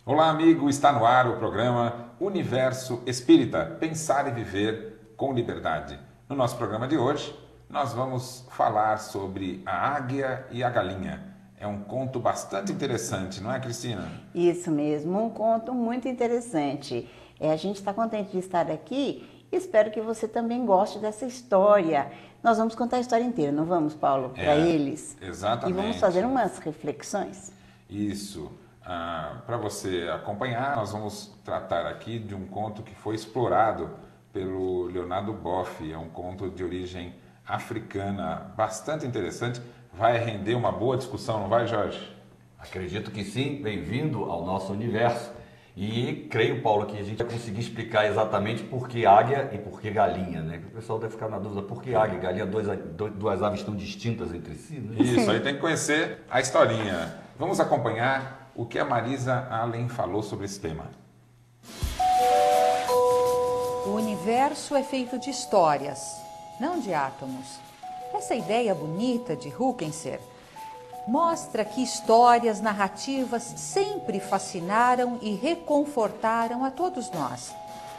Olá, amigo, está no ar o programa Universo Espírita, Pensar e Viver com Liberdade. No nosso programa de hoje, nós vamos falar sobre a águia e a galinha. É um conto bastante interessante, não é, Cristina? Isso mesmo, um conto muito interessante. A gente está contente de estar aqui e espero que você também goste dessa história. Nós vamos contar a história inteira, não vamos, Paulo, para eles? E vamos fazer Exatamente. umas reflexões. Isso. Para você acompanhar, nós vamos tratar aqui de um conto que foi explorado pelo Leonardo Boff. É um conto de origem africana, bastante interessante. Vai render uma boa discussão, não vai, Jorge? Acredito que sim, bem-vindo ao nosso universo. E creio, Paulo, que a gente vai conseguir explicar exatamente por que águia e por que galinha, né? O pessoal deve ficar na dúvida, por que águia e galinha, duas aves tão distintas entre si, né? Isso, aí tem que conhecer a historinha. Vamos acompanhar o que a Marisa Allen falou sobre esse tema. O universo é feito de histórias, não de átomos. Essa ideia bonita de Hückenser mostra que histórias narrativas sempre fascinaram e reconfortaram a todos nós.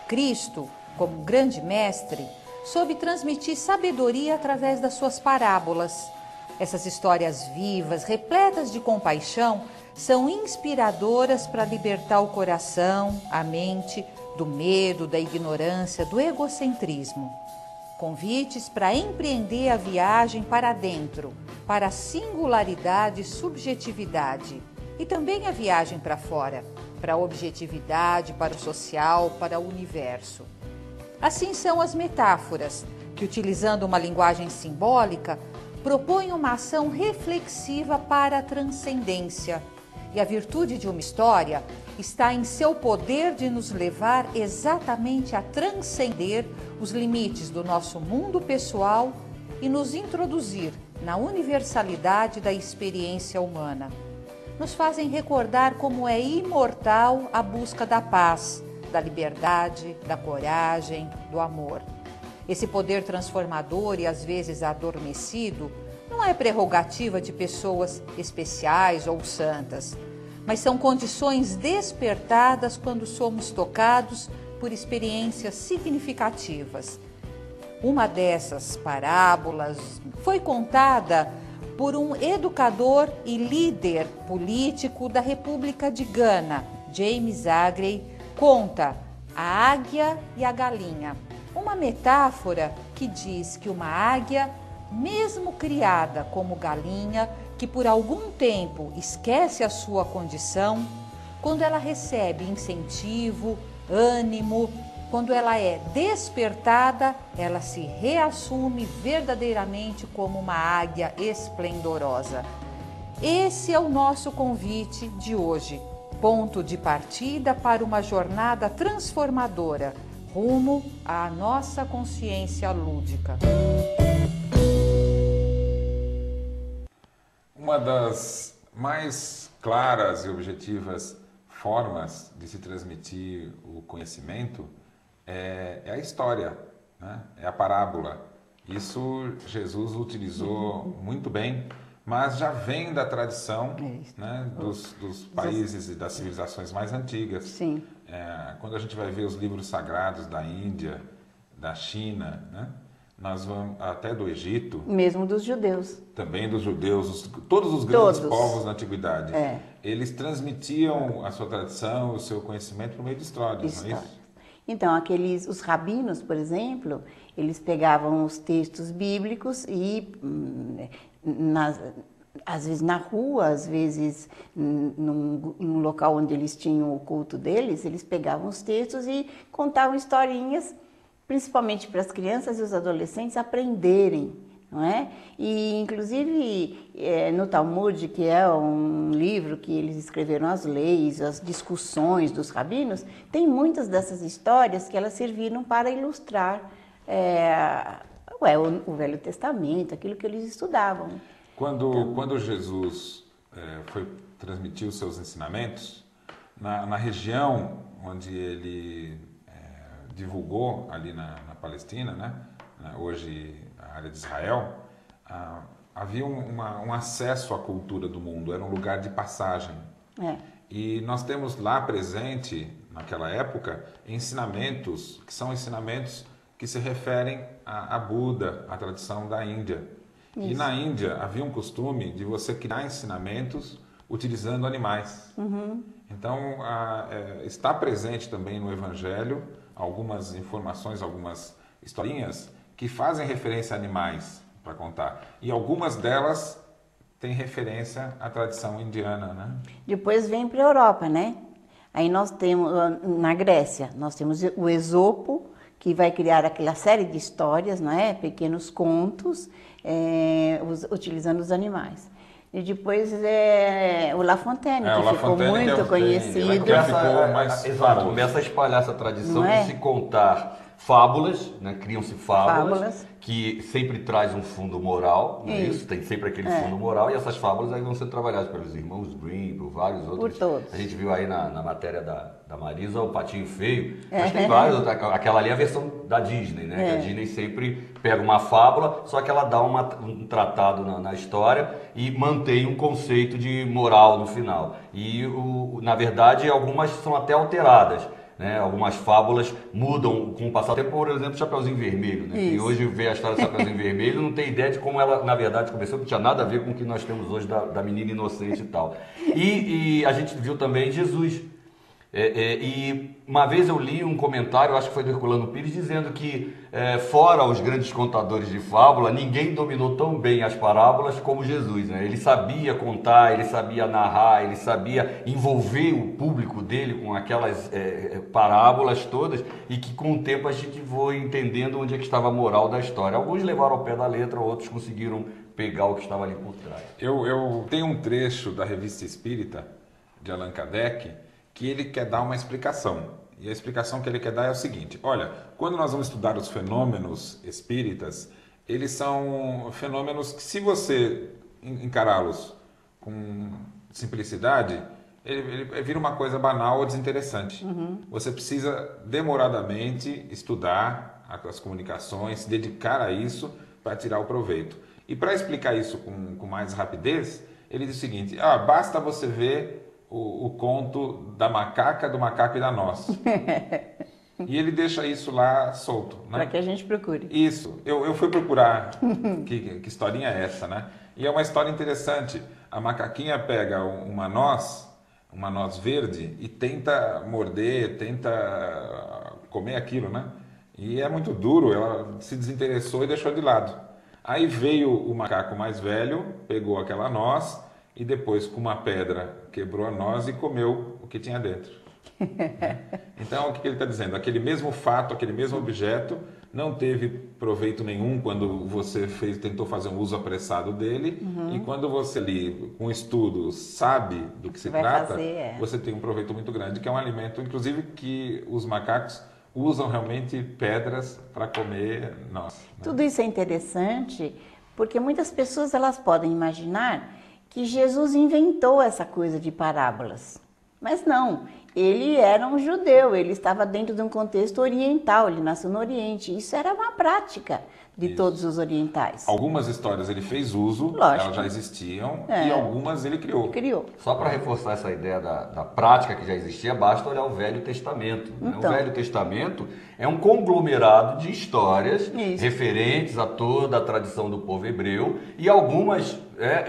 Cristo, como grande mestre, soube transmitir sabedoria através das suas parábolas. Essas histórias vivas, repletas de compaixão, são inspiradoras para libertar o coração, a mente, do medo, da ignorância, do egocentrismo. Convites para empreender a viagem para dentro, para a singularidade e subjetividade. E também a viagem para fora, para a objetividade, para o social, para o universo. Assim são as metáforas, que utilizando uma linguagem simbólica, propõem uma ação reflexiva para a transcendência. E a virtude de uma história está em seu poder de nos levar exatamente a transcender os limites do nosso mundo pessoal e nos introduzir na universalidade da experiência humana. Nos fazem recordar como é imortal a busca da paz, da liberdade, da coragem, do amor. Esse poder transformador e às vezes adormecido não é prerrogativa de pessoas especiais ou santas, mas são condições despertadas quando somos tocados por experiências significativas. Uma dessas parábolas foi contada por um educador e líder político da República de Gana, James Aggrey, conta a águia e a galinha. Uma metáfora que diz que uma águia, mesmo criada como galinha, que por algum tempo esquece a sua condição, quando ela recebe incentivo, ânimo, quando ela é despertada, ela se reassume verdadeiramente como uma águia esplendorosa. Esse é o nosso convite de hoje, ponto de partida para uma jornada transformadora, rumo à nossa consciência lúdica. Uma das mais claras e objetivas formas de se transmitir o conhecimento é a história, né? É a parábola. Isso Jesus utilizou muito bem, mas já vem da tradição, né, dos países e das civilizações mais antigas. Sim. Quando a gente vai ver os livros sagrados da Índia, da China, né? Nós vamos até do Egito, Mesmo dos judeus. também dos judeus, todos os grandes Todos. povos da antiguidade, É. eles transmitiam a sua tradição, o seu conhecimento por meio de histórias, não é Histórias. isso? Então, os rabinos, por exemplo, eles pegavam os textos bíblicos e, às vezes na rua, às vezes num local onde eles tinham o culto deles, eles pegavam os textos e contavam historinhas, principalmente para as crianças e os adolescentes aprenderem, não é? E, inclusive, no Talmud, que é um livro que eles escreveram as leis, as discussões dos rabinos, tem muitas dessas histórias que elas serviram para ilustrar o Velho Testamento, aquilo que eles estudavam. Quando Jesus foi transmitir os seus ensinamentos, na região onde ele divulgou, ali na Palestina, né? Hoje a área de Israel, havia um acesso à cultura do mundo, era um lugar de passagem. É. E nós temos lá presente, naquela época, ensinamentos que se referem a Buda, a tradição da Índia. Isso. E na Índia havia um costume de você criar ensinamentos utilizando animais. Então, está presente também no Evangelho algumas informações, algumas historinhas que fazem referência a animais para contar. E algumas delas têm referência à tradição indiana, né? Depois vem para a Europa, né? Aí nós temos, na Grécia, nós temos o Esopo, que vai criar aquela série de histórias, não é? Pequenos contos, utilizando os animais. E depois o La Fontaine, que o La ficou Fontaine muito conhecido. ficou mais Exato, famoso. começa a espalhar essa tradição Não é? de se contar fábulas, né? Criam-se fábulas, Fábulas. que sempre traz um fundo moral, não é isso? Tem sempre aquele fundo moral, e essas fábulas aí vão ser trabalhadas pelos irmãos Grimm, por vários outros. todos. A gente viu aí na matéria da Marisa o Patinho Feio, mas tem vários, aquela ali é a versão da Disney, né? Que a Disney sempre pega uma fábula, só que ela dá um tratado na história e mantém um conceito de moral no final. E, na verdade, algumas são até alteradas. Né? Algumas fábulas mudam com o passar do tempo, por exemplo, Chapeuzinho Vermelho. Né? E hoje vê a história do Chapeuzinho Vermelho não tem ideia de como ela, na verdade, começou, que não tinha nada a ver com o que nós temos hoje da menina inocente e tal. E a gente viu também Jesus. E uma vez eu li um comentário, acho que foi do Herculano Pires, dizendo que, fora os grandes contadores de fábula, ninguém dominou tão bem as parábolas como Jesus. Né? Ele sabia contar, ele sabia narrar, ele sabia envolver o público dele com aquelas parábolas todas, e que com o tempo a gente foi entendendo onde é que estava a moral da história. Alguns levaram ao pé da letra, outros conseguiram pegar o que estava ali por trás. Eu tenho um trecho da Revista Espírita, de Allan Kardec, que ele quer dar uma explicação. E a explicação que ele quer dar é o seguinte: olha, quando nós vamos estudar os fenômenos espíritas, eles são fenômenos que, se você encará-los com simplicidade, ele vira uma coisa banal ou desinteressante. Você precisa demoradamente estudar as comunicações, se dedicar a isso para tirar o proveito. E para explicar isso com mais rapidez, ele diz o seguinte: basta você ver o conto da macaca, do macaco e da noz. E ele deixa isso lá solto. Né? Para que a gente procure. Isso. Eu fui procurar que historinha é essa, né? E é uma história interessante. A macaquinha pega uma noz verde, e tenta morder, tenta comer aquilo, né? E é muito duro, ela se desinteressou e deixou de lado. Aí veio o macaco mais velho, pegou aquela noz, e depois, com uma pedra, quebrou a noz e comeu o que tinha dentro. Então, o que ele está dizendo? Aquele mesmo fato, aquele mesmo objeto, não teve proveito nenhum quando você tentou fazer um uso apressado dele, e quando você ali, com estudo, sabe do que se trata, você tem um proveito muito grande, que é um alimento, inclusive, que os macacos usam realmente pedras para comer noz. Né? Tudo isso é interessante, porque muitas pessoas elas podem imaginar que Jesus inventou essa coisa de parábolas. Mas não, ele era um judeu, ele estava dentro de um contexto oriental, ele nasceu no Oriente. Isso era uma prática de todos os orientais. Algumas histórias ele fez uso, Lógico. elas já existiam, e algumas ele criou. Só para reforçar essa ideia da prática que já existia, basta olhar o Velho Testamento. Né? Então. O Velho Testamento é um conglomerado de histórias referentes a toda a tradição do povo hebreu, e algumas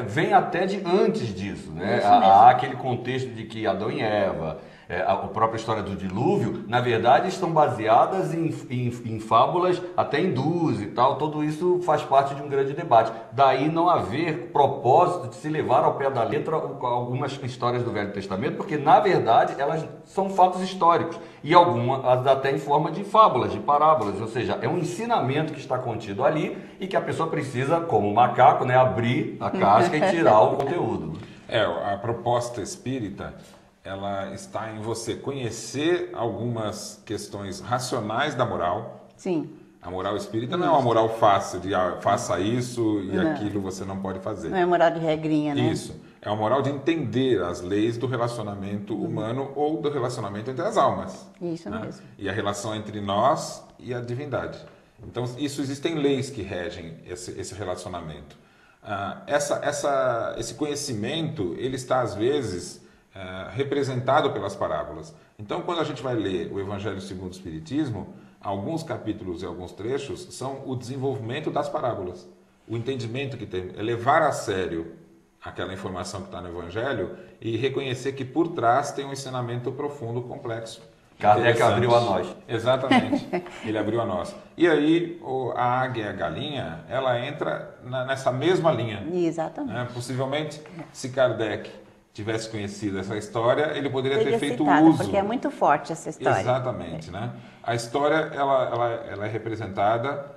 vêm até de antes disso. Né? Há aquele contexto de que Adão e Eva, a própria história do dilúvio, na verdade estão baseadas em fábulas até hindus e tal. Tudo isso faz parte de um grande debate. Daí não haver propósito de se levar ao pé da letra algumas histórias do Velho Testamento, porque na verdade elas são fatos históricos, e algumas até em forma de fábulas, de parábolas, ou seja, é um ensinamento que está contido ali e que a pessoa precisa, como macaco, né, abrir a casca e tirar o conteúdo. A proposta espírita, ela está em você conhecer algumas questões racionais da moral. Sim. A moral espírita não é uma moral fácil, de faça isso e aquilo você não pode fazer. Não é moral de regrinha, né? Isso. É uma moral de entender as leis do relacionamento humano ou do relacionamento entre as almas. Isso né? mesmo. E a relação entre nós e a divindade. Então, existem leis que regem esse relacionamento. Esse conhecimento, ele está às vezes representado pelas parábolas. Então, quando a gente vai ler o Evangelho segundo o Espiritismo, alguns capítulos e alguns trechos são o desenvolvimento das parábolas. O entendimento que tem é levar a sério aquela informação que está no Evangelho e reconhecer que por trás tem um ensinamento profundo, complexo. Kardec abriu a nós. Exatamente, ele abriu a nós. E aí a águia e a galinha, ela entra nessa mesma linha. Exatamente. Possivelmente, se Kardec tivesse conhecido essa história, ele poderia ter feito citado, uso. porque é muito forte essa história. Exatamente, né? A história ela é representada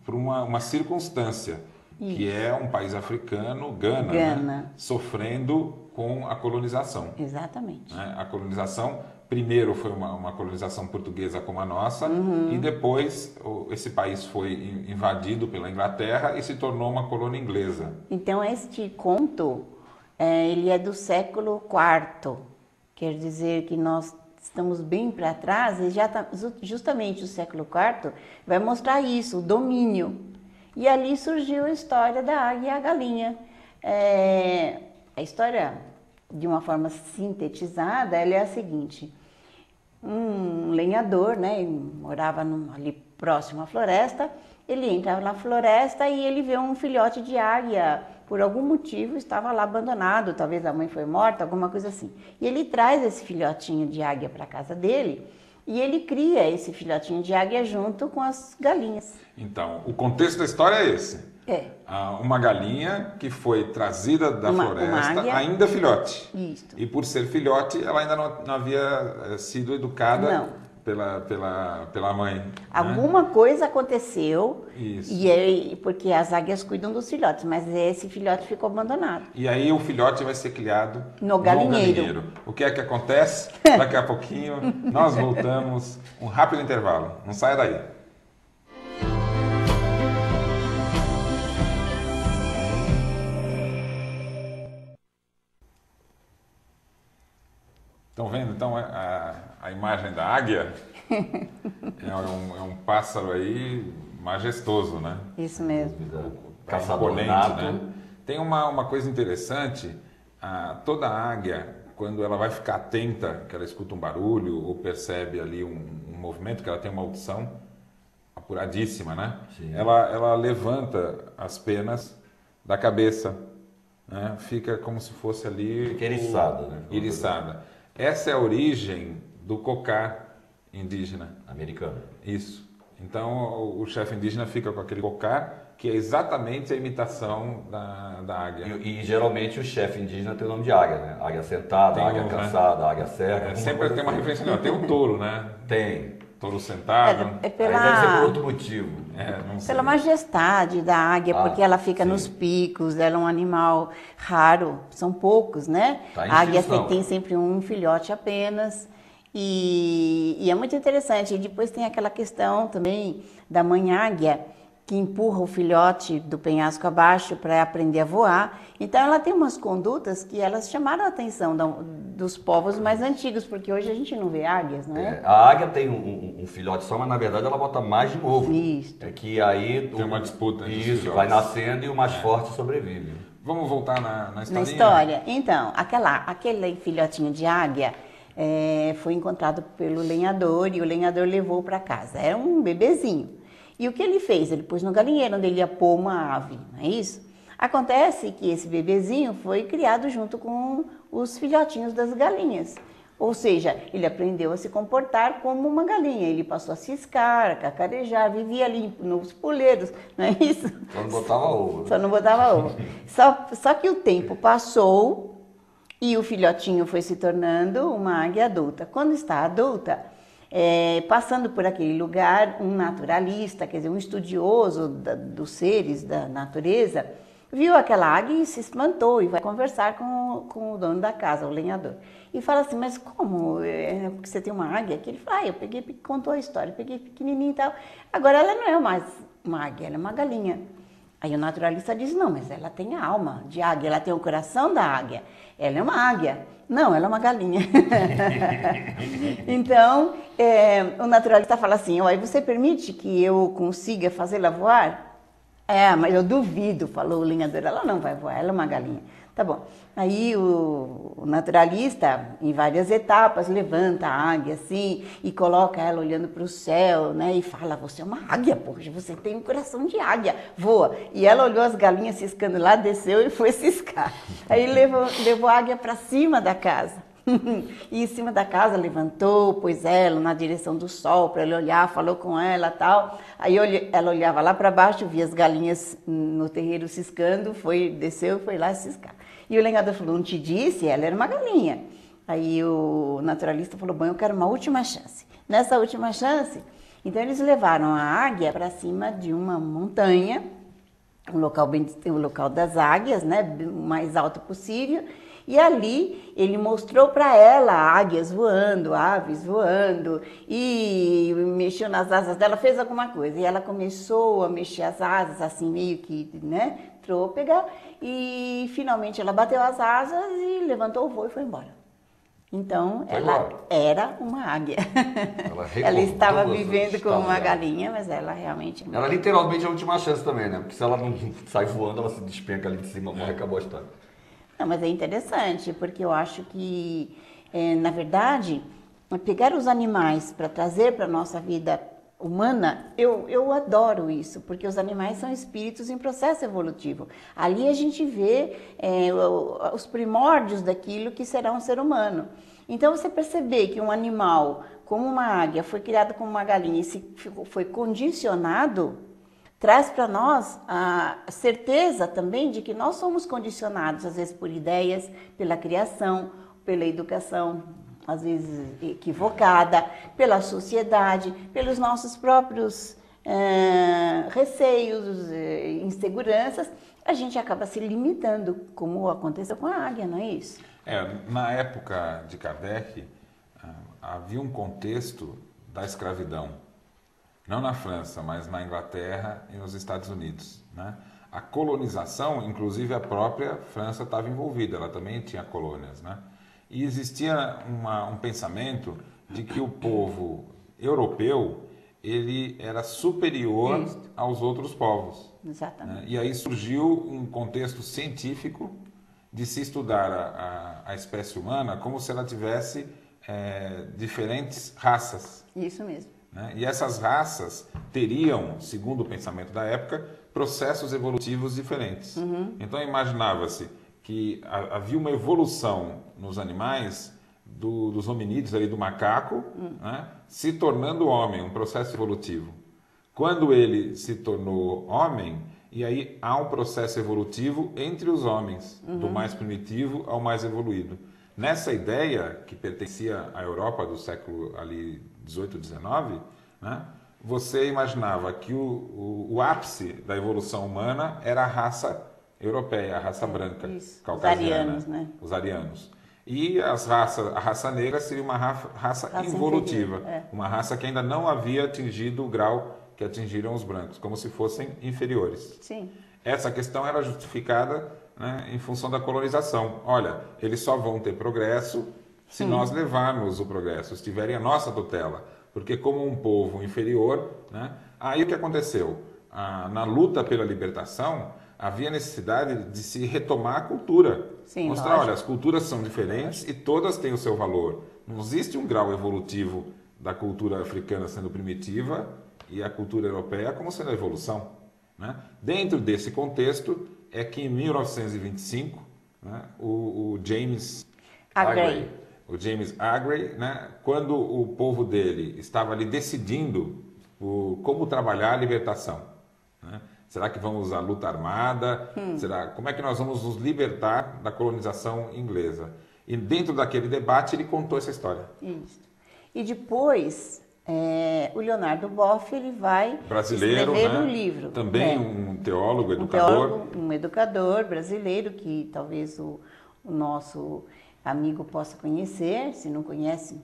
por uma circunstância, que é um país africano, Gana. Né? Sofrendo com a colonização. Exatamente. Né? A colonização, primeiro foi uma colonização portuguesa como a nossa, e depois esse país foi invadido pela Inglaterra e se tornou uma colônia inglesa. Então, este conto, ele é do século IV, quer dizer que nós estamos bem para trás, e já tá, justamente o século IV vai mostrar isso, o domínio. E ali surgiu a história da águia e a galinha. A história, de uma forma sintetizada, ela é a seguinte: um lenhador, né, morava ali próximo à floresta, ele entrava na floresta e ele vê um filhote de águia, por algum motivo estava lá abandonado, talvez a mãe foi morta, alguma coisa assim. E ele traz esse filhotinho de águia para a casa dele e ele cria esse filhotinho de águia junto com as galinhas. Então, o contexto da história é esse. Uma galinha que foi trazida da floresta, ainda filhote. Isso. E por ser filhote, ela ainda não havia sido educada pela mãe. Alguma coisa aconteceu, Isso. Porque as águias cuidam dos filhotes, mas esse filhote ficou abandonado. E aí o filhote vai ser criado no galinheiro. O que é que acontece? Daqui a pouquinho nós voltamos, um rápido intervalo. Não saia daí. Estão vendo, então, a imagem da águia? É um pássaro aí majestoso, né? Isso mesmo. Caçador imponente, nato. né? Tem uma coisa interessante, toda águia, quando ela vai ficar atenta, que ela escuta um barulho ou percebe ali um movimento, que ela tem uma audição apuradíssima, né? Ela levanta as penas da cabeça, né? Fica como se fosse ali... Fica eriçada, né? Eriçada. Essa é a origem do cocar indígena. Americano. Isso. Então, o chefe indígena fica com aquele cocar, que é exatamente a imitação da águia. E geralmente o chefe indígena tem o nome de águia, né? Águia sentada, águia cansada, águia cega. Sempre tem uma referência, não. Tem o touro, né? Tem. Touro sentado. Aí deve ser por outro motivo. Não sei. Pela majestade da águia, porque ela fica nos picos, ela é um animal raro, são poucos, né? A águia tem sempre um filhote apenas. E é muito interessante. E depois tem aquela questão também da mãe águia, que empurra o filhote do penhasco abaixo para aprender a voar. Então ela tem umas condutas que elas chamaram a atenção dos povos mais antigos, porque hoje a gente não vê águias, não é? A águia tem um filhote só, mas na verdade ela bota mais de um ovo. Isso. É que aí tem uma disputa entre os isso, filhotes. vai nascendo e o mais forte sobrevive. Vamos voltar na historinha? Na história. Então, aquele filhotinho de águia foi encontrado pelo lenhador e o lenhador levou para casa. Era um bebezinho. E o que ele fez? Ele pôs no galinheiro onde ele ia pôr uma ave, não é isso? Acontece que esse bebezinho foi criado junto com os filhotinhos das galinhas. Ou seja, ele aprendeu a se comportar como uma galinha. Ele passou a ciscar, a cacarejar, vivia ali nos puleiros, não é isso? Só não botava ovo. Só não botava ovo. Só que o tempo passou e o filhotinho foi se tornando uma águia adulta. Quando está adulta, passando por aquele lugar, um naturalista, quer dizer, um estudioso dos seres, da natureza, viu aquela águia e se espantou e vai conversar com o dono da casa, o lenhador. E fala assim, mas como? Porque você tem uma águia aqui? Ele fala, eu peguei, contou a história, peguei pequenininha e tal. Agora ela não é mais uma águia, ela é uma galinha. Aí o naturalista diz, não, mas ela tem a alma de águia, ela tem o coração da águia. Ela é uma águia. Não, ela é uma galinha. Então, o naturalista fala assim, aí você permite que eu consiga fazê-la voar? Mas eu duvido, falou o lenhador, ela não vai voar, ela é uma galinha. Tá bom. Aí o naturalista, em várias etapas, levanta a águia assim e coloca ela olhando para o céu, né? E fala, você é uma águia, poxa, você tem um coração de águia, voa. E ela olhou as galinhas ciscando lá, desceu e foi ciscar. Aí levou a águia para cima da casa. E em cima da casa levantou, pôs ela na direção do sol para ele olhar, falou com ela tal. Aí ela olhava lá para baixo, via as galinhas no terreiro ciscando, desceu e foi lá ciscar. E o lenhador falou, não te disse? Ela era uma galinha. Aí o naturalista falou, bom, eu quero uma última chance. Nessa última chance, então eles levaram a águia para cima de uma montanha, o local das águias, né, o mais alto possível. E ali ele mostrou para ela águias voando, aves voando, e mexeu nas asas dela, fez alguma coisa. E ela começou a mexer as asas, assim, meio que, né, trôpega, e finalmente ela bateu as asas e levantou o voo e foi embora. Então, ela era uma águia. Ela estava vivendo como uma galinha, mas ela realmente... Ela literalmente é a última chance também, né? Porque se ela não sai voando, ela se despenca ali de cima, morre, acabou a história. Não, mas é interessante, porque eu acho que, na verdade, pegar os animais para trazer para a nossa vida humana, eu adoro isso, porque os animais são espíritos em processo evolutivo. Ali a gente vê os primórdios daquilo que será um ser humano. Então, você perceber que um animal, como uma águia, foi criado como uma galinha e foi condicionado, traz para nós a certeza também de que nós somos condicionados, às vezes por ideias, pela criação, pela educação, às vezes equivocada, pela sociedade, pelos nossos próprios receios, inseguranças. A gente acaba se limitando, como aconteceu com a águia, não é isso? Na época de Kardec, havia um contexto da escravidão. Não na França, mas na Inglaterra e nos Estados Unidos, né? A colonização, inclusive a própria França estava envolvida, ela também tinha colônias, né? E existia um pensamento de que o povo europeu, ele era superior aos outros povos. Exatamente. Né? E aí surgiu um contexto científico de se estudar a espécie humana como se ela tivesse diferentes raças. Isso mesmo. E essas raças teriam, segundo o pensamento da época, processos evolutivos diferentes. Então imaginava-se que havia uma evolução nos animais dos hominídeos, ali, do macaco, né, se tornando homem, um processo evolutivo. Quando ele se tornou homem, e aí há um processo evolutivo entre os homens, do mais primitivo ao mais evoluído. Nessa ideia, que pertencia à Europa do século ali 18, 19, né, você imaginava que o ápice da evolução humana era a raça europeia, a raça branca, caucasiana, os arianos, né? Os arianos. E a raça negra seria uma raça evolutiva, uma raça que ainda não havia atingido o grau que atingiram os brancos, como se fossem inferiores. Sim. Essa questão era justificada, né, em função da colonização. Olha, eles só vão ter progresso se nós levarmos o progresso, se tiverem a nossa tutela. Porque como um povo inferior, né, aí o que aconteceu? Na luta pela libertação, havia necessidade de se retomar a cultura. Sim, mostrar, lógico. olha, as culturas são diferentes e todas têm o seu valor. Não existe um grau evolutivo da cultura africana sendo primitiva e a cultura europeia como sendo a evolução. Né? Dentro desse contexto é que em 1925, né, o James Aggrey, né, quando o povo dele estava ali decidindo como trabalhar a libertação, né? Será que vamos à luta armada? Como é que nós vamos nos libertar da colonização inglesa? E dentro daquele debate ele contou essa história. Isso. E depois o Leonardo Boff ele vai brasileiro, escrever né? um livro. Também um teólogo, educador. Um educador brasileiro que talvez o nosso amigo possa conhecer. Se não conhece,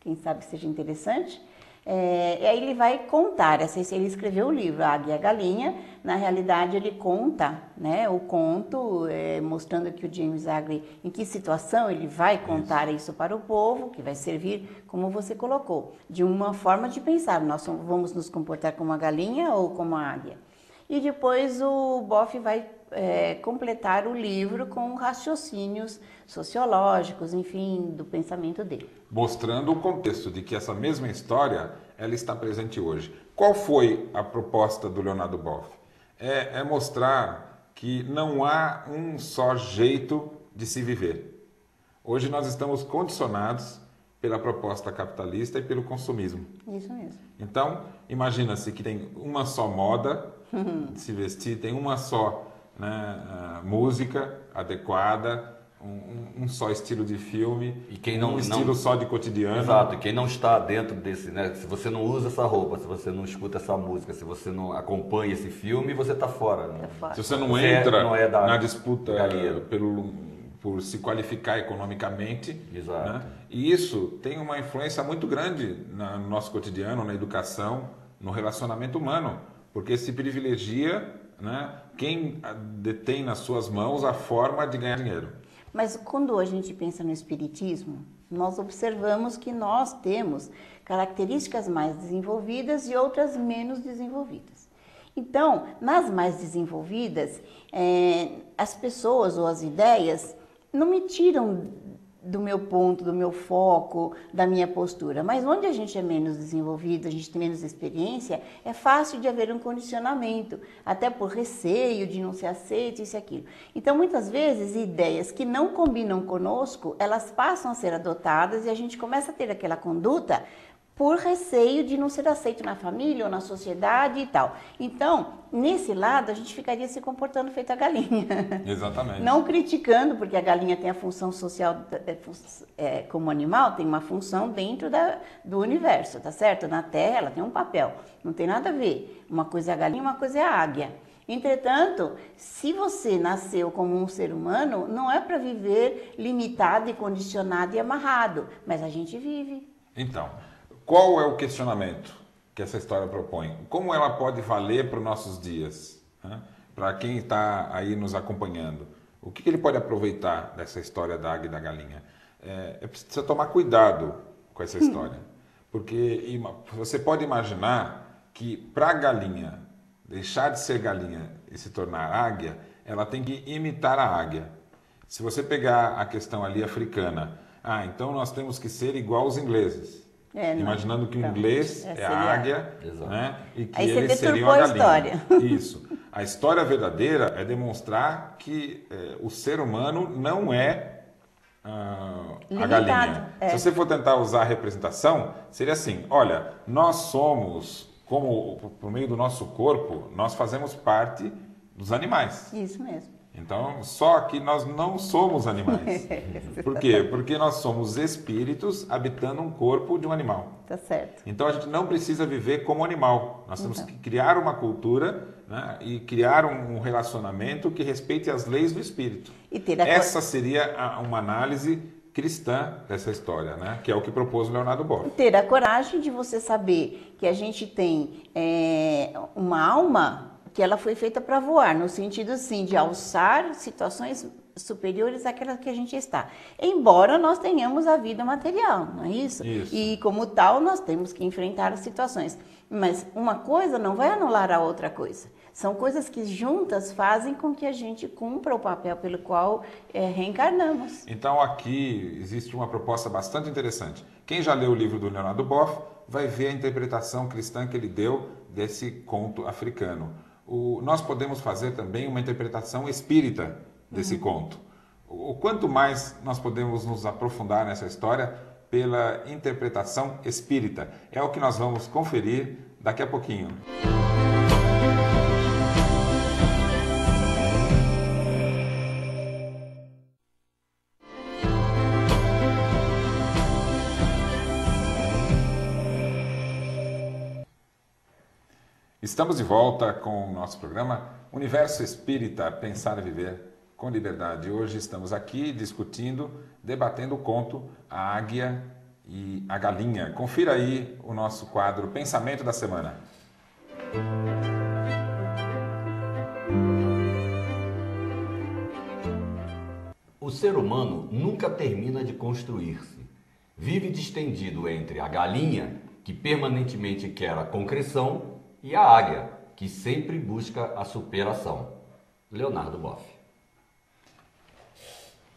quem sabe seja interessante. E aí ele vai contar, ele escreveu o livro A Águia e a Galinha. Na realidade ele conta, né, o conto, mostrando que o James Aggrey, em que situação ele vai contar isso para o povo, que vai servir, como você colocou, de uma forma de pensar, nós vamos nos comportar como a galinha ou como a águia. E depois o Boff vai completar o livro com raciocínios sociológicos, enfim, do pensamento dele. Mostrando o contexto de que essa mesma história ela está presente hoje. Qual foi a proposta do Leonardo Boff? É mostrar que não há um só jeito de se viver. Hoje nós estamos condicionados pela proposta capitalista e pelo consumismo. Isso mesmo. Então, imagina-se que tem uma só moda de se vestir, tem uma só, né, música adequada, um só estilo de filme, E quem um estilo só de cotidiano. Exato, e quem não está dentro desse, né? Se você não usa essa roupa, se você não escuta essa música, se você não acompanha esse filme, você está fora. Né? Tá fácil. Se você não Você entra não é da na disputa galinha. por se qualificar economicamente, Exato. né? E isso tem uma influência muito grande no nosso cotidiano, na educação, no relacionamento humano, porque se privilegia, né, quem detém nas suas mãos a forma de ganhar dinheiro. Mas quando a gente pensa no espiritismo, nós observamos que nós temos características mais desenvolvidas e outras menos desenvolvidas. Então, nas mais desenvolvidas, as pessoas ou as ideias não me tiram do meu ponto, do meu foco, da minha postura. Mas onde a gente é menos desenvolvido, a gente tem menos experiência, é fácil de haver um condicionamento, até por receio de não ser aceito, isso e aquilo. Então, muitas vezes, ideias que não combinam conosco, elas passam a ser adotadas e a gente começa a ter aquela conduta por receio de não ser aceito na família ou na sociedade e tal. Então, nesse lado, a gente ficaria se comportando feito a galinha. Exatamente. Não criticando, porque a galinha tem a função social, como animal, tem uma função dentro do universo, tá certo? Na Terra, ela tem um papel, não tem nada a ver. Uma coisa é a galinha, uma coisa é a águia. Entretanto, se você nasceu como um ser humano, não é para viver limitado e condicionado e amarrado, mas a gente vive. Então, qual é o questionamento que essa história propõe? Como ela pode valer para os nossos dias? Né? Para quem está aí nos acompanhando, o que ele pode aproveitar dessa história da águia e da galinha? É preciso tomar cuidado com essa história, porque você pode imaginar que para a galinha deixar de ser galinha e se tornar águia, ela tem que imitar a águia. Se você pegar a questão ali africana, então nós temos que ser igual aos ingleses. Imaginando que o inglês é a águia, né? E que aí eles você seriam a galinha. história. Isso. A história verdadeira é demonstrar que o ser humano não é a galinha. Se você for tentar usar a representação, seria assim: olha, nós somos, como por meio do nosso corpo, nós fazemos parte dos animais. Isso mesmo. Então, só que nós não somos animais. Por quê? Porque nós somos espíritos habitando um corpo de um animal. Tá certo. Então, a gente não precisa viver como animal. Nós temos que criar uma cultura, né, e criar um relacionamento que respeite as leis do espírito. Essa seria uma análise cristã dessa história, né? Que é o que propôs o Leonardo Boff. Ter a coragem de você saber que a gente tem uma alma que ela foi feita para voar, no sentido assim de alçar situações superiores àquelas que a gente está. Embora nós tenhamos a vida material, não é isso? Isso. E como tal, nós temos que enfrentar as situações. Mas uma coisa não vai anular a outra coisa. São coisas que juntas fazem com que a gente cumpra o papel pelo qual reencarnamos. Então aqui existe uma proposta bastante interessante. Quem já leu o livro do Leonardo Boff vai ver a interpretação cristã que ele deu desse conto africano. Nós podemos fazer também uma interpretação espírita desse conto. O quanto mais nós podemos nos aprofundar nessa história pela interpretação espírita. É o que nós vamos conferir daqui a pouquinho. Estamos de volta com o nosso programa Universo Espírita, Pensar e Viver com Liberdade. Hoje estamos aqui discutindo, debatendo o conto A Águia e a Galinha. Confira aí o nosso quadro Pensamento da Semana. O ser humano nunca termina de construir-se. Vive distendido entre a galinha, que permanentemente quer a concreção, e a águia, que sempre busca a superação. Leonardo Boff.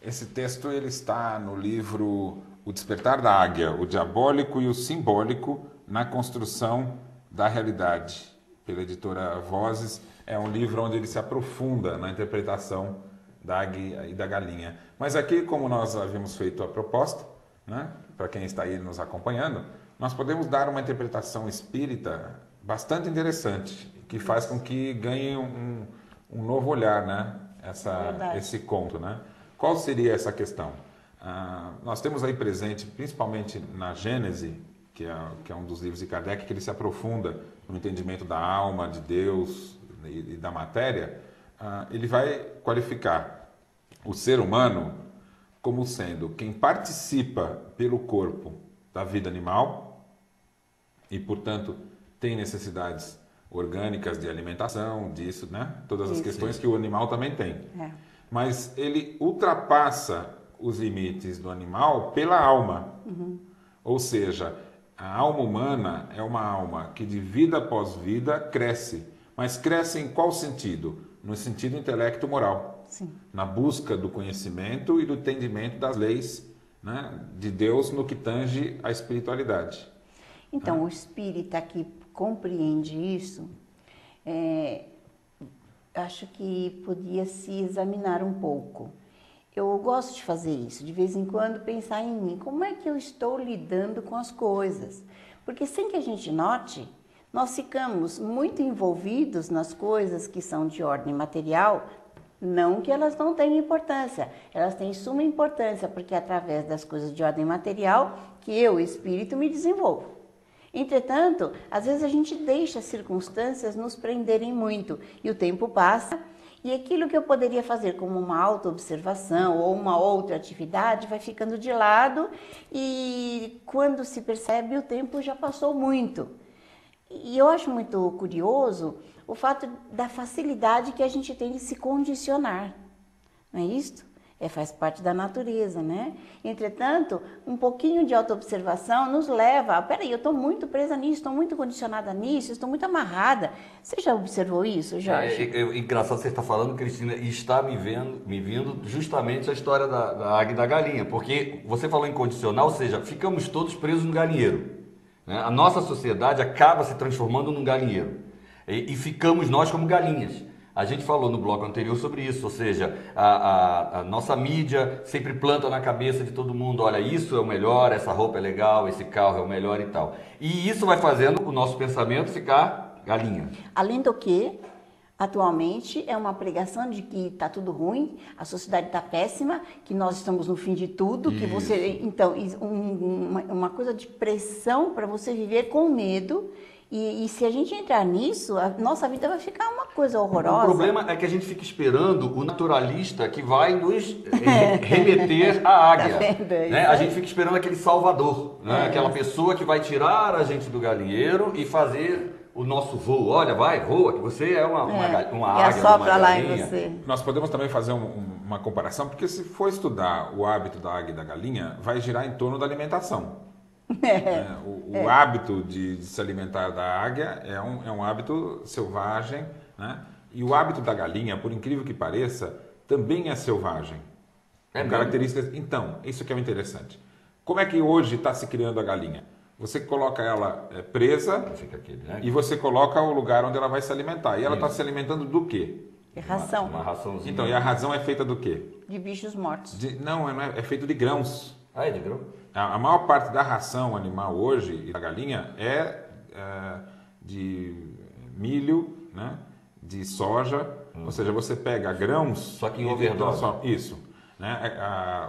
Esse texto ele está no livro O Despertar da Águia, o diabólico e o simbólico na construção da realidade, pela editora Vozes. É um livro onde ele se aprofunda na interpretação da águia e da galinha. Mas aqui, como nós havíamos feito a proposta, né, para quem está aí nos acompanhando, nós podemos dar uma interpretação espírita bastante interessante, que faz com que ganhe um novo olhar, né, esse conto, né? Qual seria essa questão? Nós temos aí presente, principalmente na Gênese, que é um dos livros de Kardec, que ele se aprofunda no entendimento da alma, de Deus e da matéria. Ele vai qualificar o ser humano como sendo quem participa pelo corpo da vida animal e, portanto, tem necessidades orgânicas de alimentação, disso, né? Todas as questões que o animal também tem. Mas ele ultrapassa os limites do animal pela alma. Ou seja, a alma humana é uma alma que de vida após vida cresce. Mas cresce em qual sentido? No sentido intelecto-moral. Sim. Na busca do conhecimento e do entendimento das leis, né, de Deus no que tange à espiritualidade. Então, o espírita que compreende isso, acho que podia se examinar um pouco. Eu gosto de fazer isso, de vez em quando pensar em mim, como é que eu estou lidando com as coisas? Porque sem que a gente note, nós ficamos muito envolvidos nas coisas que são de ordem material, não que elas não tenham importância, elas têm suma importância, porque é através das coisas de ordem material que eu, espírito, me desenvolvo. Entretanto, às vezes a gente deixa as circunstâncias nos prenderem muito e o tempo passa e aquilo que eu poderia fazer como uma autoobservação ou uma outra atividade vai ficando de lado e quando se percebe o tempo já passou muito. E eu acho muito curioso o fato da facilidade que a gente tem de se condicionar, não é isso? Faz parte da natureza, né? Entretanto, um pouquinho de autoobservação nos leva a, peraí, eu estou muito presa nisso, estou muito condicionada nisso, estou muito amarrada. Você já observou isso, Jorge? Engraçado você está falando, Cristina, e está me vindo justamente a história da águia e da galinha, porque você falou em condicional, ou seja, ficamos todos presos no galinheiro, né? A nossa sociedade acaba se transformando num galinheiro e ficamos nós como galinhas. A gente falou no bloco anterior sobre isso, ou seja, a nossa mídia sempre planta na cabeça de todo mundo, olha, isso é o melhor, essa roupa é legal, esse carro é o melhor e tal. E isso vai fazendo o nosso pensamento ficar galinha. Além do que, atualmente é uma pregação de que está tudo ruim, a sociedade está péssima, que nós estamos no fim de tudo, que você... Então, uma coisa de pressão para você viver com medo. E se a gente entrar nisso, a nossa vida vai ficar uma coisa horrorosa. O problema é que a gente fica esperando o naturalista que vai nos remeter à águia. Tá vendo? Né? A gente fica esperando aquele salvador, né? Aquela pessoa que vai tirar a gente do galinheiro e fazer o nosso voo. Olha, vai, voa, que você é uma águia, uma assopra lá em galinha. você. Nós podemos também fazer uma comparação, porque se for estudar o hábito da águia e da galinha, vai girar em torno da alimentação. O hábito de se alimentar da águia é um hábito selvagem, né? E o hábito da galinha, por incrível que pareça, também é selvagem. Características. Então, isso que é o interessante. Como é que hoje está se criando a galinha? Você coloca ela presa e você coloca o lugar onde ela vai se alimentar. E ela está se alimentando do quê? É ração. Uma raçãozinha. Então, e a ração é feita do quê? De bichos mortos. Não, é feito de grãos. Ah, é de grão? A maior parte da ração animal hoje e da galinha é de milho, né? De soja, ou seja, você pega grãos... Só que em overdose. Isso. Né?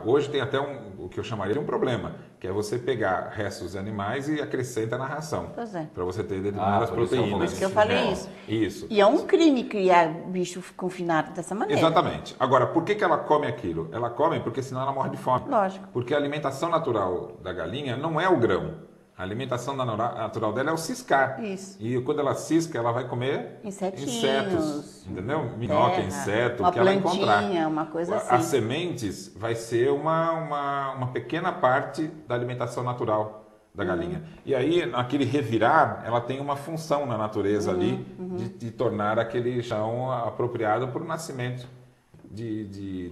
Hoje tem até o que eu chamaria de um problema, que é você pegar restos de animais e acrescenta na ração. Pois é. Para você ter determinadas por isso proteínas. Por isso que eu falei isso. Isso. E é um crime criar bicho confinado dessa maneira. Exatamente. Agora, por que ela come aquilo? Ela come porque senão ela morre de fome. Lógico. Porque a alimentação natural da galinha não é o grão. A alimentação natural dela é o ciscar. Isso. E quando ela cisca, ela vai comer insetos. Entendeu? Minhoca, inseto, uma que ela encontrar. plantinha, uma coisa assim. As sementes vai ser uma pequena parte da alimentação natural da galinha. E aí, naquele revirar, ela tem uma função na natureza ali de tornar aquele chão apropriado para o nascimento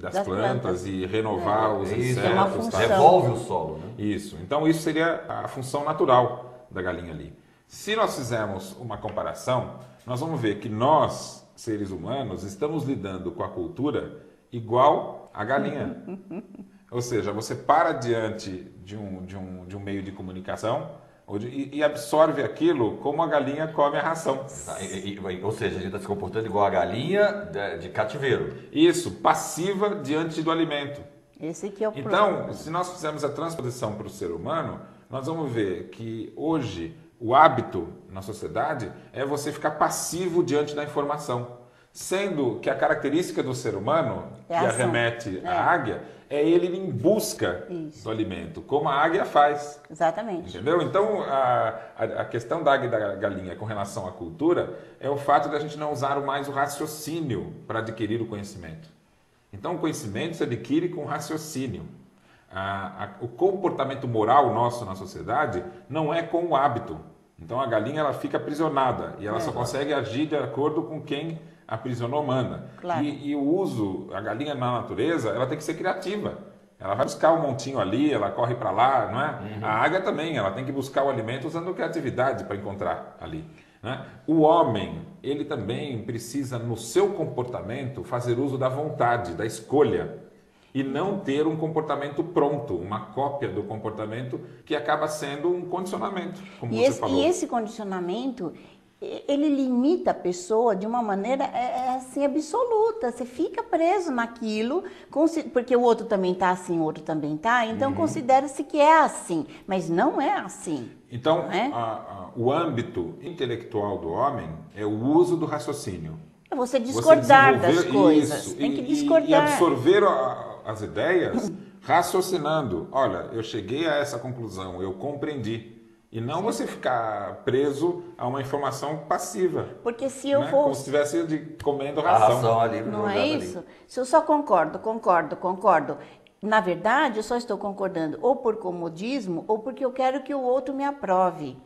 das plantas e renovar os Isso, é uma insetos. função. Revolve o solo, né? Isso. Então, isso seria a função natural da galinha ali. Se nós fizermos uma comparação, nós vamos ver que nós, seres humanos, estamos lidando com a cultura igual a galinha. Ou seja, você para diante de um meio de comunicação e absorve aquilo como a galinha come a ração. Ou seja, a gente está se comportando igual a galinha de cativeiro. Isso, passiva diante do alimento. Esse que é o Então, problema. se nós fizermos a transposição para o ser humano, nós vamos ver que hoje o hábito na sociedade é você ficar passivo diante da informação. Sendo que a característica do ser humano, É que a ação. arremete à águia, é ele ir em busca Isso. do alimento, como a águia faz. Exatamente. Entendeu? Então, a questão da águia e da galinha com relação à cultura é o fato de a gente não usar mais o raciocínio para adquirir o conhecimento. Então, o conhecimento se adquire com raciocínio. O comportamento moral nosso na sociedade não é com o hábito. Então, a galinha ela fica aprisionada e ela só consegue agir de acordo com quem aprisionou manda. Claro. E o uso, a galinha na natureza, ela tem que ser criativa. Ela vai buscar um montinho ali, ela corre para lá, não é? A águia também, ela tem que buscar o alimento usando criatividade para encontrar ali. Né? O homem, ele também precisa, no seu comportamento, fazer uso da vontade, da escolha, e não ter um comportamento pronto, uma cópia do comportamento que acaba sendo um condicionamento, como você falou. E esse condicionamento, ele limita a pessoa de uma maneira assim absoluta. Você fica preso naquilo, porque o outro também está assim, o outro também está, então considera-se que é assim, mas não é assim. Então, não é? O âmbito intelectual do homem é o uso do raciocínio. É você discordar das coisas. Isso, Tem que e discordar. absorver as ideias raciocinando. Olha, eu cheguei a essa conclusão, eu compreendi. E não você ficar preso a uma informação passiva. Porque se eu né? for... Como se estivesse comendo A ração. ração ali. Não jogada é ali. isso? Se eu só concordo, na verdade, eu só estou concordando ou por comodismo ou porque eu quero que o outro me aprove.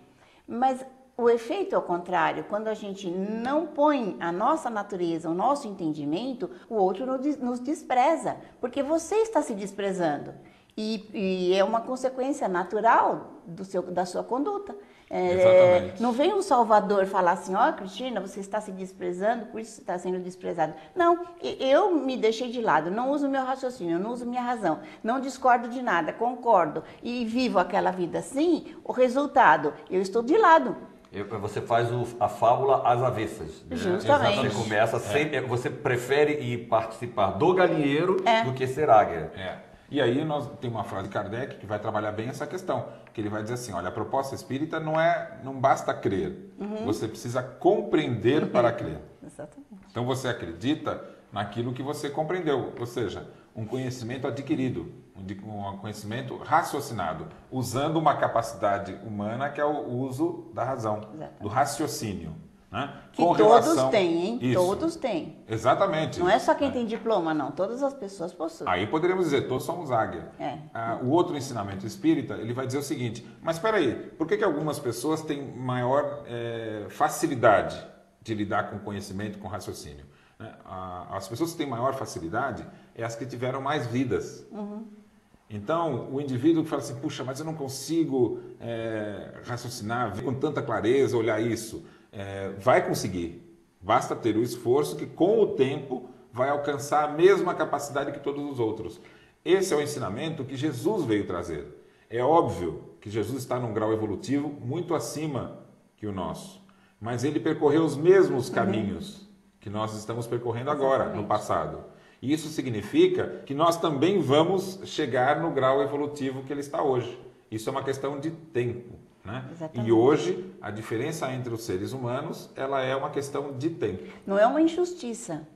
Mas o efeito é o contrário. Quando a gente não põe a nossa natureza, o nosso entendimento, o outro nos despreza, porque você está se desprezando. E é uma consequência natural da sua conduta. Exatamente. Não vem um salvador falar assim, ó, Cristina, você está se desprezando, por isso você está sendo desprezado. Não, eu me deixei de lado, não uso meu raciocínio, não uso minha razão, não discordo de nada, concordo e vivo aquela vida assim, o resultado, eu estou de lado. Você faz a fábula às avessas. Né? Justamente. Você começa sempre, você prefere ir participar do galinheiro do que ser águia. E aí nós tem uma frase de Kardec que vai trabalhar bem essa questão, que ele vai dizer assim, olha, a proposta espírita não basta crer, você precisa compreender para crer. Exatamente. Então você acredita naquilo que você compreendeu, ou seja, um conhecimento adquirido, um conhecimento raciocinado, usando uma capacidade humana que é o uso da razão, Exatamente. do raciocínio. Né? Que todos têm, hein? Isso. Todos têm. Exatamente. Não é só quem tem diploma, não. Todas as pessoas possuem. Aí poderíamos dizer, todos somos águia. É. O outro ensinamento espírita, ele vai dizer o seguinte, mas espera aí, por que algumas pessoas têm maior facilidade de lidar com conhecimento, com raciocínio? Né? As pessoas que têm maior facilidade é as que tiveram mais vidas. Então, o indivíduo que fala assim, puxa, mas eu não consigo raciocinar, ver com tanta clareza, olhar isso. Vai conseguir. Basta ter o esforço que, com o tempo, vai alcançar a mesma capacidade que todos os outros. Esse é o ensinamento que Jesus veio trazer. É óbvio que Jesus está num grau evolutivo muito acima que o nosso. Mas ele percorreu os mesmos caminhos que nós estamos percorrendo agora, no passado. E isso significa que nós também vamos chegar no grau evolutivo que ele está hoje. Isso é uma questão de tempo. Né? E hoje, a diferença entre os seres humanos, ela é uma questão de tempo. Não é uma injustiça.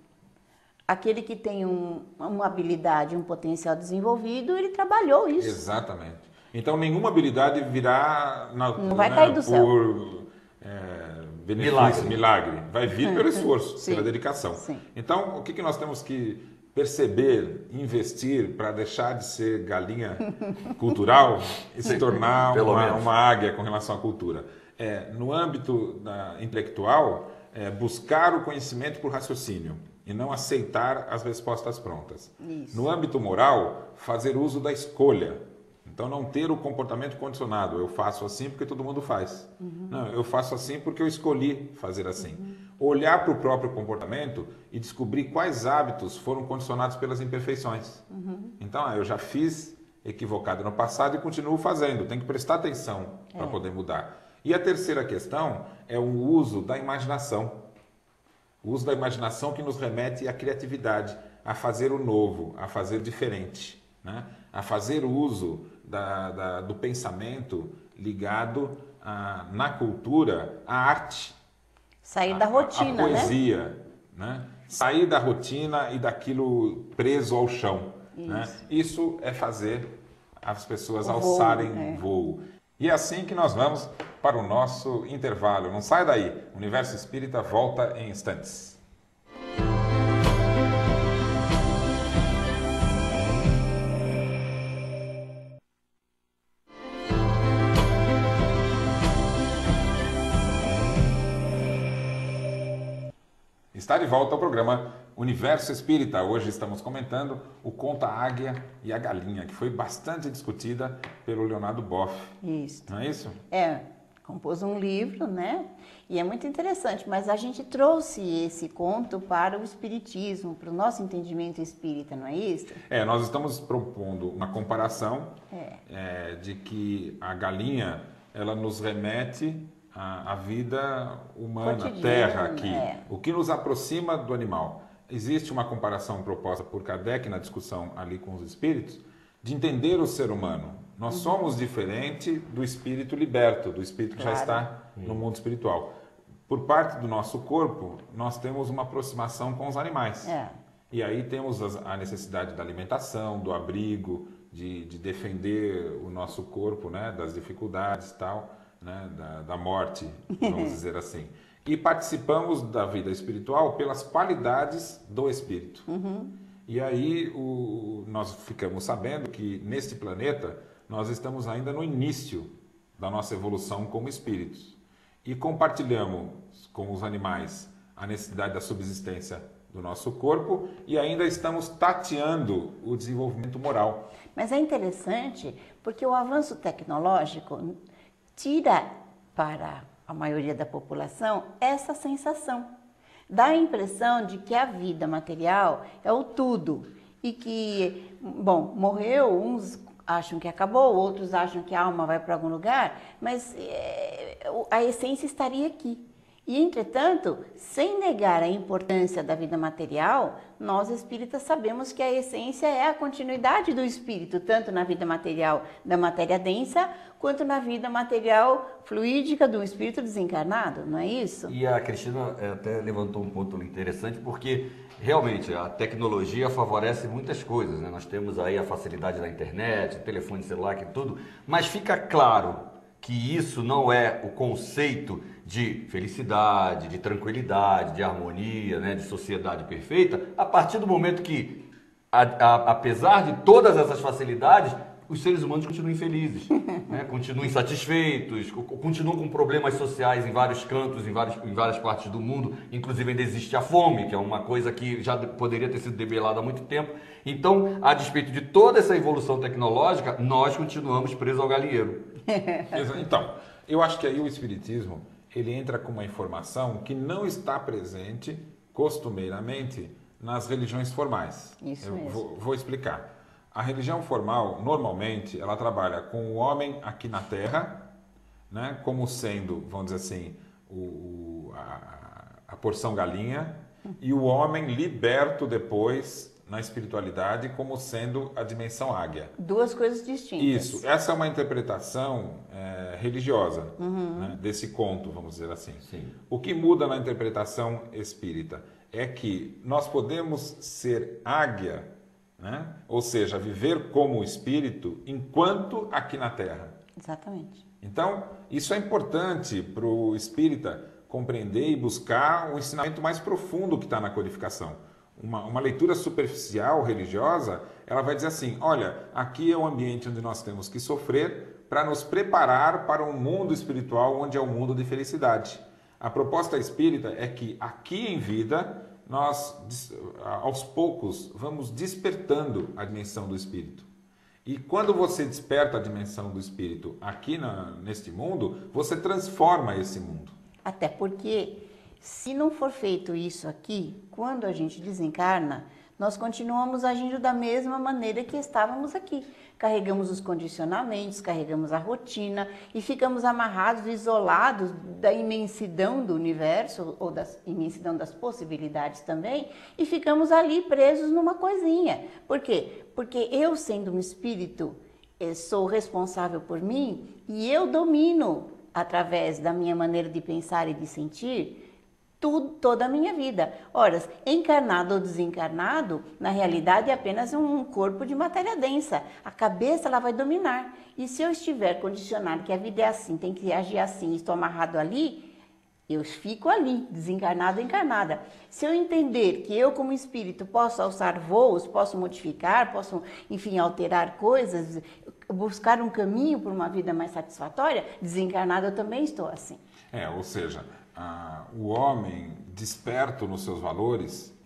Aquele que tem uma habilidade, um potencial desenvolvido, ele trabalhou isso. Exatamente. Então, nenhuma habilidade virá não vai cair do céu. Por benefício, milagre. Vai vir pelo esforço, Sim. pela dedicação. Sim. Então, o que nós temos que perceber, investir para deixar de ser galinha cultural e se tornar uma águia com relação à cultura? No âmbito intelectual, buscar o conhecimento por raciocínio e não aceitar as respostas prontas. Isso. No âmbito moral, fazer uso da escolha. Então, não ter o comportamento condicionado. Eu faço assim porque todo mundo faz. Não, eu faço assim porque eu escolhi fazer assim. Olhar para o próprio comportamento e descobrir quais hábitos foram condicionados pelas imperfeições. Então, eu já fiz equivocado no passado e continuo fazendo. Tem que prestar atenção para poder mudar. E a terceira questão é o uso da imaginação. O uso da imaginação que nos remete à criatividade, a fazer o novo, a fazer diferente, né? A fazer uso do pensamento ligado na cultura, à arte. Sair da rotina, a poesia, né? Sair da rotina e daquilo preso ao chão. Isso, né? Isso é fazer as pessoas o alçarem voo. E é assim que nós vamos para o nosso intervalo. Não sai daí. O Universo Espírita volta em instantes. Está de volta ao programa Universo Espírita. Hoje estamos comentando o conto A Águia e a Galinha, que foi bastante discutida pelo Leonardo Boff. Isso. Não é isso? Compôs um livro, né? E é muito interessante, mas a gente trouxe esse conto para o espiritismo, para o nosso entendimento espírita, não é isso? Nós estamos propondo uma comparação de que a galinha, ela nos remete à vida humana, a terra aqui, o que nos aproxima do animal. Existe uma comparação proposta por Kardec na discussão ali com os espíritos, de entender o ser humano. Nós somos diferente do espírito liberto, do espírito que já está no mundo espiritual. Por parte do nosso corpo, nós temos uma aproximação com os animais. E aí temos a necessidade da alimentação, do abrigo, de defender o nosso corpo, né, das dificuldades e tal, né, da morte, vamos dizer assim. E participamos da vida espiritual pelas qualidades do espírito. E aí nós ficamos sabendo que neste planeta nós estamos ainda no início da nossa evolução como espíritos. E compartilhamos com os animais a necessidade da subsistência do nosso corpo e ainda estamos tateando o desenvolvimento moral. Mas é interessante porque o avanço tecnológico tira para a maioria da população essa sensação. Dá a impressão de que a vida material é o tudo e que, bom, morreu, uns acham que acabou, outros acham que a alma vai para algum lugar, mas a essência estaria aqui. E, entretanto, sem negar a importância da vida material, nós espíritas sabemos que a essência é a continuidade do espírito, tanto na vida material da matéria densa, quanto na vida material fluídica do espírito desencarnado, não é isso? E a Cristina até levantou um ponto interessante, porque realmente a tecnologia favorece muitas coisas, né? Nós temos aí a facilidade da internet, telefone celular, que tudo, mas fica claro que isso não é o conceito de felicidade, de tranquilidade, de harmonia, né, de sociedade perfeita, a partir do momento que, apesar de todas essas facilidades, os seres humanos continuam infelizes, né, continuam insatisfeitos, continuam com problemas sociais em vários cantos, em várias partes do mundo, inclusive ainda existe a fome, que é uma coisa que já poderia ter sido debelada há muito tempo. Então, a despeito de toda essa evolução tecnológica, nós continuamos presos ao galinheiro. Então, eu acho que aí o Espiritismo ele entra com uma informação que não está presente costumeiramente nas religiões formais. Isso mesmo. Vou explicar. A religião formal, normalmente, ela trabalha com o homem aqui na Terra, né, como sendo, vamos dizer assim, a porção galinha, e o homem liberto depois na espiritualidade como sendo a dimensão águia. Duas coisas distintas. Isso. Essa é uma interpretação religiosa, né, desse conto, vamos dizer assim. Sim. O que muda na interpretação espírita é que nós podemos ser águia, né, ou seja, viver como espírito enquanto aqui na Terra. Exatamente. Então, isso é importante para o espírita compreender e buscar o ensinamento mais profundo que está na codificação. uma leitura superficial, religiosa, ela vai dizer assim, olha, aqui é o ambiente onde nós temos que sofrer para nos preparar para um mundo espiritual onde é um mundo de felicidade. A proposta espírita é que aqui em vida nós, aos poucos, vamos despertando a dimensão do espírito. E quando você desperta a dimensão do espírito aqui neste mundo, você transforma esse mundo. Até porque, se não for feito isso aqui, quando a gente desencarna, nós continuamos agindo da mesma maneira que estávamos aqui. Carregamos os condicionamentos, carregamos a rotina e ficamos amarrados, isolados da imensidão do universo ou da imensidão das possibilidades também e ficamos ali presos numa coisinha. Por quê? Porque eu, sendo um espírito, sou responsável por mim e eu domino, através da minha maneira de pensar e de sentir, toda a minha vida. Ora, encarnado ou desencarnado, na realidade é apenas um corpo de matéria densa. A cabeça ela vai dominar. E se eu estiver condicionado que a vida é assim, tem que agir assim, estou amarrado ali, eu fico ali, desencarnado ou encarnada. Se eu entender que eu como espírito posso alçar voos, posso modificar, posso, enfim, alterar coisas, buscar um caminho para uma vida mais satisfatória, desencarnado eu também estou assim. Ou seja, o homem desperto nos seus valores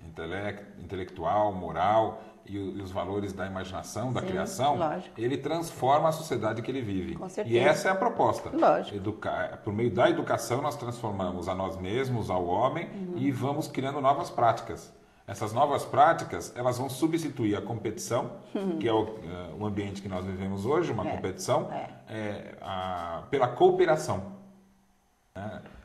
intelectual, moral e os valores da imaginação, da criação, lógico. Ele transforma a sociedade que ele vive. Com certeza. E essa é a proposta. Lógico. Por meio da educação, nós transformamos a nós mesmos, ao homem, e vamos criando novas práticas. Essas novas práticas, elas vão substituir a competição, que é o ambiente que nós vivemos hoje, uma competição, pela cooperação.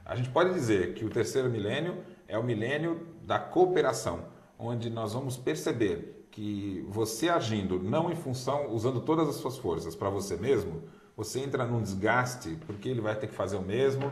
A gente pode dizer que o terceiro milênio é o milênio da cooperação, onde nós vamos perceber que você agindo não em função, usando todas as suas forças para você mesmo, você entra num desgaste, porque ele vai ter que fazer o mesmo,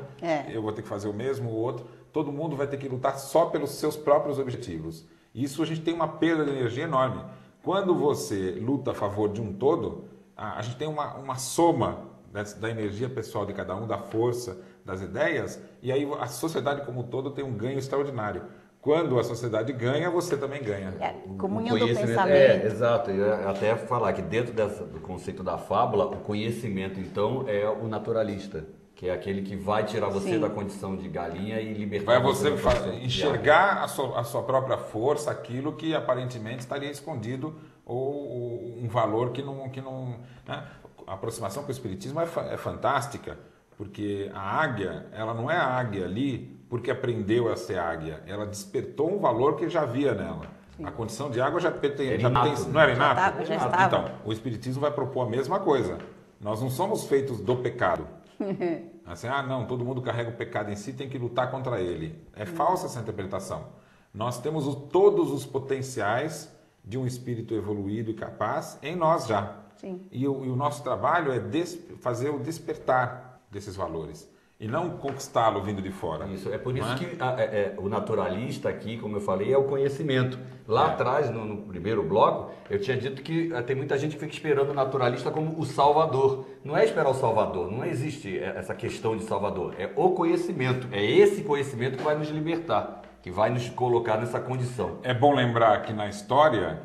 eu vou ter que fazer o mesmo, o outro, todo mundo vai ter que lutar só pelos seus próprios objetivos. Isso a gente tem uma perda de energia enorme. Quando você luta a favor de um todo, a gente tem uma soma da energia pessoal de cada um, da força, das ideias, e aí a sociedade como um todo tem um ganho extraordinário. Quando a sociedade ganha, você também ganha. Comunhão do pensamento. Exato. Eu ia até falar que dentro do conceito da fábula, o conhecimento, então, é o naturalista, que é aquele que vai tirar você da condição de galinha e libertar você. Vai enxergar a sua própria força, aquilo que aparentemente estaria escondido, ou um valor que não né? A aproximação com o Espiritismo é fantástica, porque a águia, ela não é a águia ali porque aprendeu a ser águia, ela despertou um valor que já havia nela. Sim. A condição de água já pertence, não era inato? Já estava. Então, o Espiritismo vai propor a mesma coisa. Nós não somos feitos do pecado. Assim, não, todo mundo carrega o pecado em si, tem que lutar contra ele. É falsa essa interpretação. Nós temos todos os potenciais de um espírito evoluído e capaz em nós já. Sim. E o nosso trabalho é fazer o despertar desses valores e não conquistá-lo vindo de fora. Isso, é por isso que o naturalista aqui, como eu falei, é o conhecimento. Lá atrás, no primeiro bloco, eu tinha dito que tem muita gente que fica esperando o naturalista como o salvador. Não é esperar o salvador, não existe essa questão de salvador. É o conhecimento, é esse conhecimento que vai nos libertar, que vai nos colocar nessa condição. É bom lembrar que na história,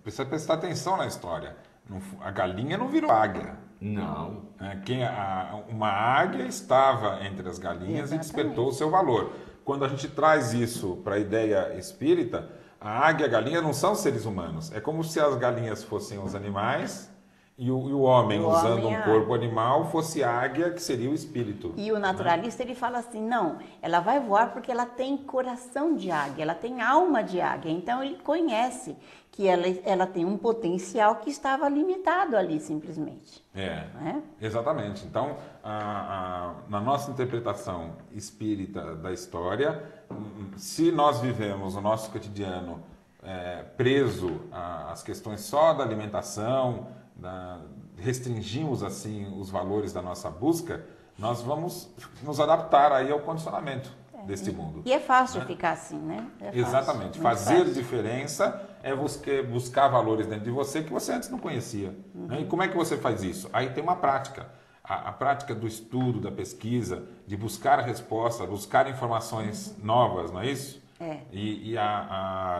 precisa prestar atenção na história, a galinha não virou águia. Não. Uma águia estava entre as galinhas. Exatamente. E despertou o seu valor. Quando a gente traz isso para a ideia espírita, a águia e a galinha não são seres humanos. É como se as galinhas fossem os animais e o homem, usando um corpo animal, fosse a águia, que seria o espírito. E o naturalista, ele fala assim, não, ela vai voar porque ela tem coração de águia, ela tem alma de águia. Então, ele conhece que ela tem um potencial que estava limitado ali, simplesmente. Exatamente. Então, na nossa interpretação espírita da história, se nós vivemos o nosso cotidiano preso às questões só da alimentação, restringimos assim os valores da nossa busca, nós vamos nos adaptar aí ao condicionamento deste mundo. E é fácil ficar assim, né? Exatamente. Fazer diferença é buscar valores dentro de você que você antes não conhecia. Né? E como é que você faz isso? Aí tem uma prática. A prática do estudo, da pesquisa, de buscar a resposta, buscar informações novas, não é isso?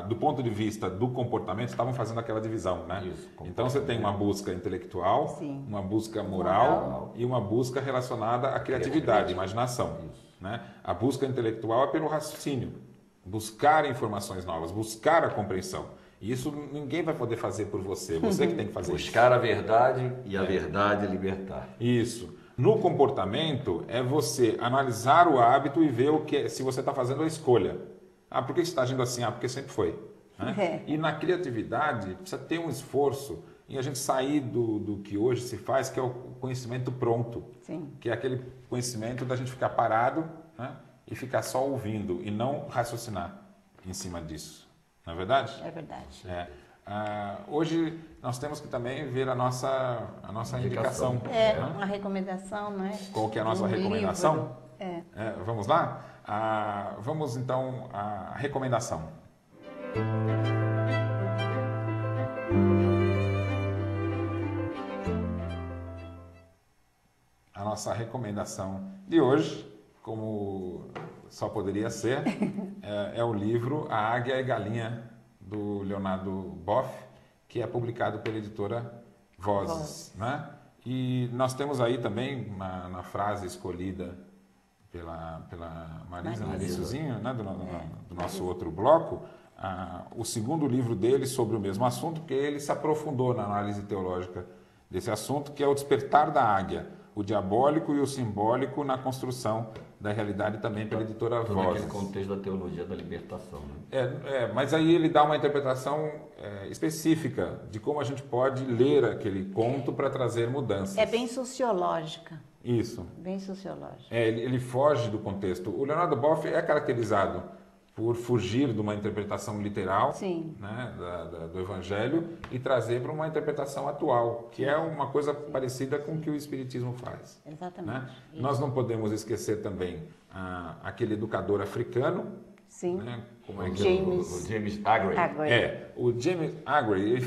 Do ponto de vista do comportamento, estavam fazendo aquela divisão, né? Isso, então você tem uma busca intelectual, Sim. uma busca moral e uma busca relacionada à criatividade, imaginação. Né? A busca intelectual é pelo raciocínio, buscar informações novas, buscar a compreensão. E isso ninguém vai poder fazer por você, você que tem que fazer Buscar a verdade e a verdade libertar. isso. No comportamento é você analisar o hábito e ver se você está fazendo a escolha. Ah, por que você está agindo assim? Ah, porque sempre foi. Né? E na criatividade precisa ter um esforço em a gente sair do que hoje se faz, que é o conhecimento pronto. Sim. Que é aquele conhecimento da gente ficar parado, né? E ficar só ouvindo e não raciocinar em cima disso. Não é verdade? É verdade. Hoje nós temos que também ver a nossa indicação. Uma recomendação, não é? Qual que é a nossa recomendação? Livro. Vamos lá? Vamos então à recomendação. A nossa recomendação de hoje, como só poderia ser, é o livro A Águia e Galinha, do Leonardo Boff, que é publicado pela editora Vozes. Né? E nós temos aí também, na frase escolhida pela Marisa no iniciozinho, né, do nosso outro bloco, o segundo livro dele sobre o mesmo assunto, porque ele se aprofundou na análise teológica desse assunto, que é O Despertar da Águia, o diabólico e o simbólico na construção da realidade, também pela editora Vozes. Naquele contexto da teologia da libertação. Né? Mas aí ele dá uma interpretação específica de como a gente pode ler aquele conto para trazer mudanças. É bem sociológica. Isso. Bem sociológica. Ele foge do contexto. O Leonardo Boff é caracterizado por fugir de uma interpretação literal, né, do Evangelho e trazer para uma interpretação atual, que é uma coisa parecida com o que o Espiritismo faz. Exatamente. Né? Nós não podemos esquecer também aquele educador africano, Sim. né, como O James Aggrey. O James Aggrey,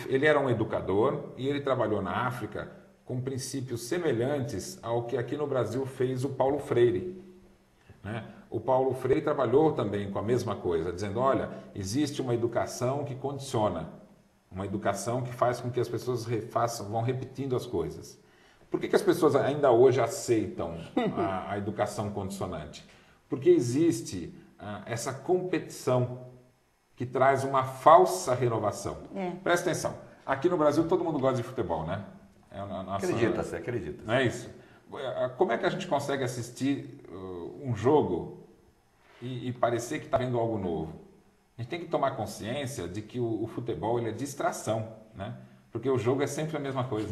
ele era um educador e ele trabalhou na África com princípios semelhantes ao que aqui no Brasil fez o Paulo Freire. Né? O Paulo Freire trabalhou também com a mesma coisa, dizendo, olha, existe uma educação que condiciona, uma educação que faz com que as pessoas vão repetindo as coisas. Por que as pessoas ainda hoje aceitam a educação condicionante? Porque existe essa competição que traz uma falsa renovação. Presta atenção, aqui no Brasil todo mundo gosta de futebol, né? Você acredita. Não é isso? Como é que a gente consegue assistir um jogo e parecer que está vendo algo novo? A gente tem que tomar consciência de que o futebol ele é distração, né? Porque o jogo é sempre a mesma coisa,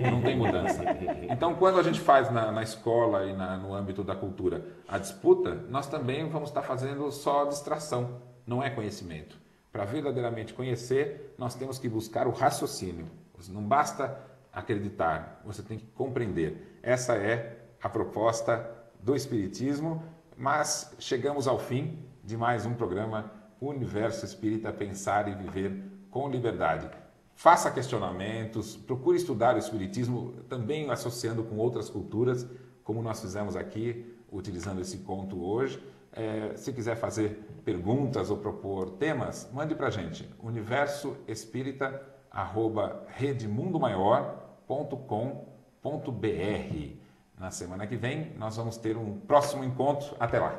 não tem mudança. Então, quando a gente faz na escola e no âmbito da cultura a disputa, nós também vamos estar fazendo só distração, não é conhecimento. Para verdadeiramente conhecer, nós temos que buscar o raciocínio. Não basta acreditar, você tem que compreender. Essa é a proposta do Espiritismo, mas chegamos ao fim de mais um programa Universo Espírita, Pensar e Viver com Liberdade. Faça questionamentos, procure estudar o Espiritismo também associando com outras culturas, como nós fizemos aqui, utilizando esse conto hoje. Se quiser fazer perguntas ou propor temas, mande para a gente, universoespírita@redemundomaior.com.br. Na semana que vem, nós vamos ter um próximo encontro. Até lá!